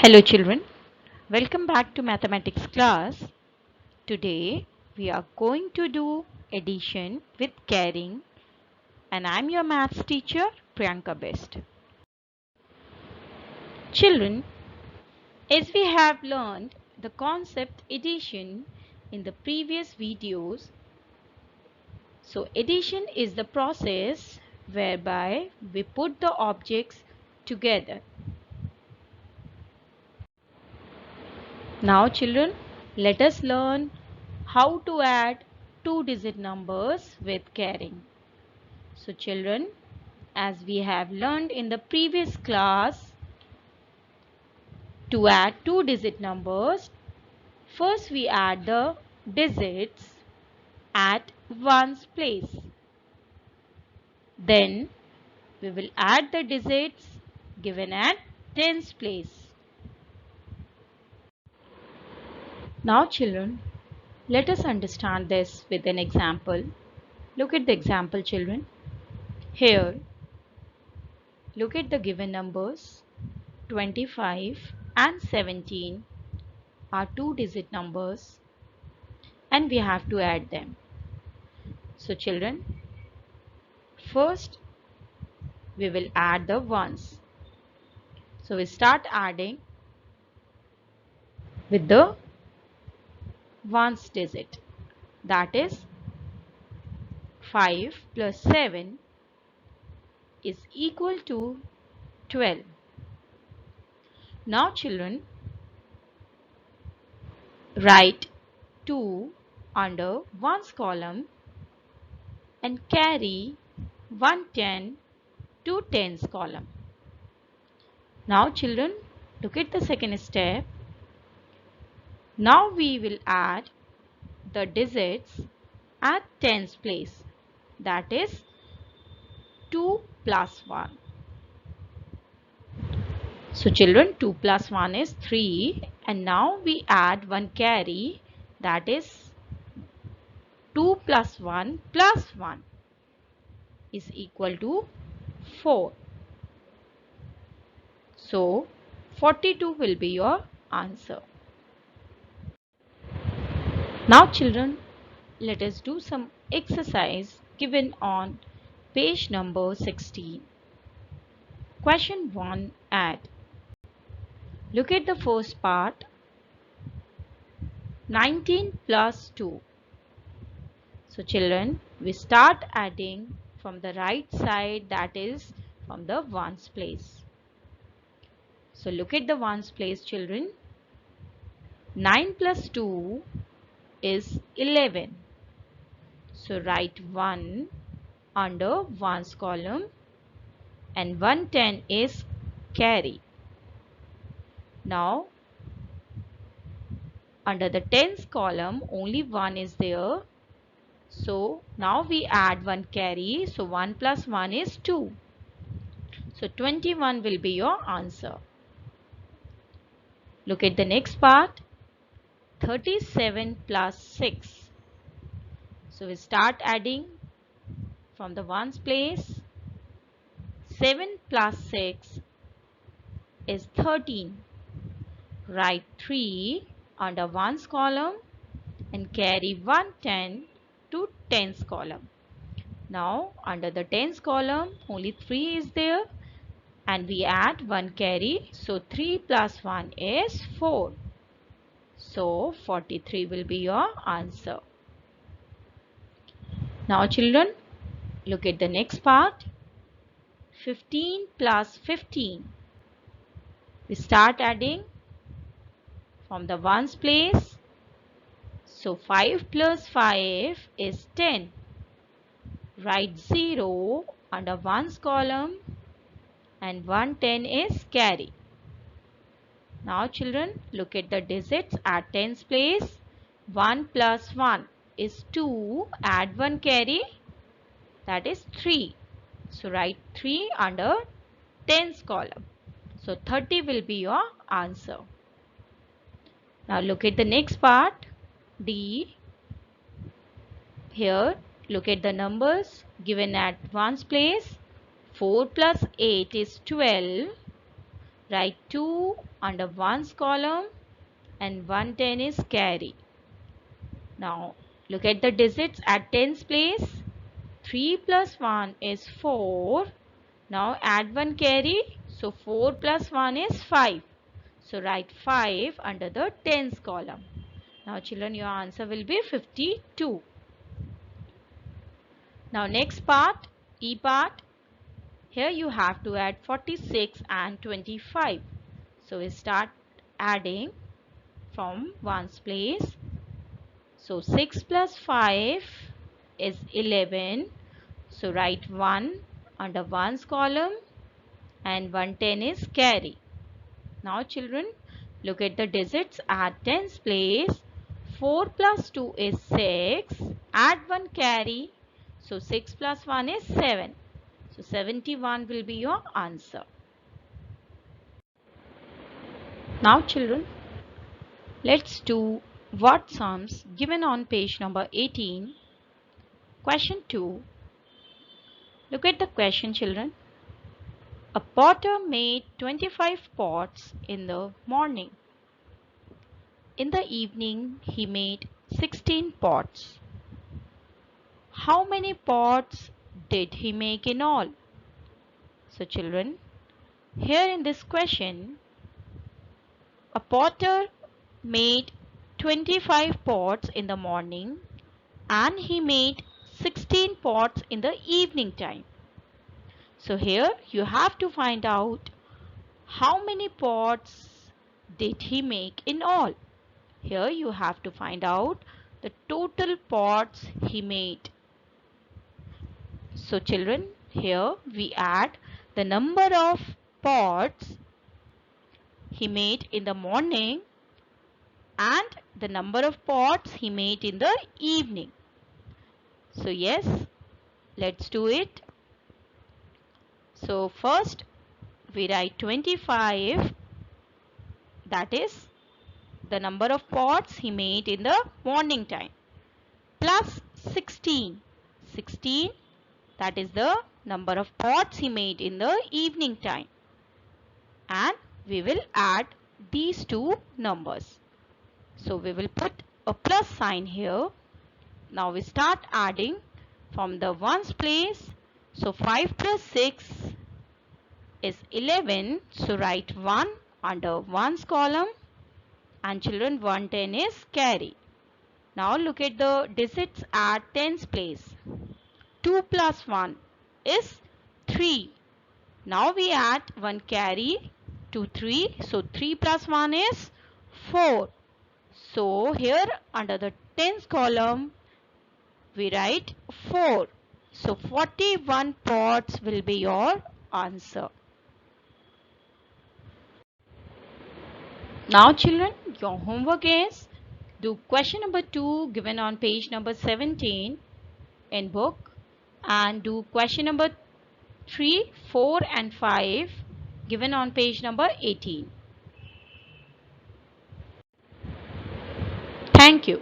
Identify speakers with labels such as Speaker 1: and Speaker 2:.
Speaker 1: Hello children, welcome back to mathematics class. Today we are going to do addition with caring and I'm your maths teacher Priyanka Best. Children, as we have learned the concept addition in the previous videos, so addition is the process whereby we put the objects together. Now children, let us learn how to add two-digit numbers with caring. So children, as we have learned in the previous class, to add two-digit numbers, first we add the digits at ones place. Then we will add the digits given at tens place. Now children, let us understand this with an example. Look at the example children. Here, look at the given numbers. 25 and 17 are two-digit numbers and we have to add them. So children, first we will add the ones. So we start adding with the ones digit, that is 5 plus 7 is equal to 12. Now children, write 2 under ones column and carry 110 to tens column. Now children, look at the second step. Now we will add the digits at tens place, that is 2 plus 1. So children, 2 plus 1 is 3 and now we add one carry, that is 2 plus 1 plus 1 is equal to 4. So 42 will be your answer. Now children, let us do some exercise given on page number 16. Question 1, add. Look at the first part. 19 plus 2. So children, we start adding from the right side, that is from the ones place. So look at the ones place children. 9 plus 2 is 11. So write 1 under ones column and 110 is carry. Now under the tens column only 1 is there. So now we add one carry. So 1 plus 1 is 2. So 21 will be your answer. Look at the next part. 37 plus 6. So we start adding from the ones place. 7 plus 6 is 13. Write 3 under ones column and carry 110 to tens column. Now under the tens column only 3 is there and we add one carry. So 3 plus 1 is 4. So 43 will be your answer. Now children, look at the next part. 15 plus 15. We start adding from the ones place. So 5 plus 5 is 10. Write 0 under ones column and 110 is carry. Now children, look at the digits at tens place. 1 plus 1 is 2. Add 1 carry, that is 3. So write 3 under tens column. So 30 will be your answer. Now look at the next part. D. Here look at the numbers given at ones place. 4 plus 8 is 12. Write 2 under ones column and 110 is carry. Now look at the digits at tens place. 3 plus 1 is 4. Now add 1 carry. So 4 plus 1 is 5. So write 5 under the tens column. Now children, your answer will be 52. Now next part, E part. Here you have to add 46 and 25. So we start adding from ones place. So 6 plus 5 is 11. So write 1 under ones column and 110 is carry. Now children, look at the digits at tens place. 4 plus 2 is 6. Add 1 carry. So 6 plus 1 is 7. So 71 will be your answer. Now children, let's do word sums given on page number 18. Question 2. Look at the question children. A potter made 25 pots in the morning. In the evening he made 16 pots. How many pots did he make in all? So children, here in this question, a potter made 25 pots in the morning and he made 16 pots in the evening time. So here you have to find out how many pots did he make in all. Here you have to find out the total pots he made. So children, here we add the number of pots he made in the morning and the number of pots he made in the evening. So yes, let's do it. So first we write 25, that is the number of pots he made in the morning time, plus 16. 16, that is the number of pots he made in the evening time. And we will add these two numbers. So we will put a plus sign here. Now we start adding from the ones place. So 5 plus 6 is 11. So write 1 under ones column and children 110 is carry. Now look at the digits at tens place. 2 plus 1 is 3. Now we add 1 carry to 3. So 3 plus 1 is 4. So here under the tens column we write 4. So 41 pots will be your answer. Now children, your homework is do question number 2 given on page number 17 in book and do question number 3, 4 and 5 given on page number 18. Thank you.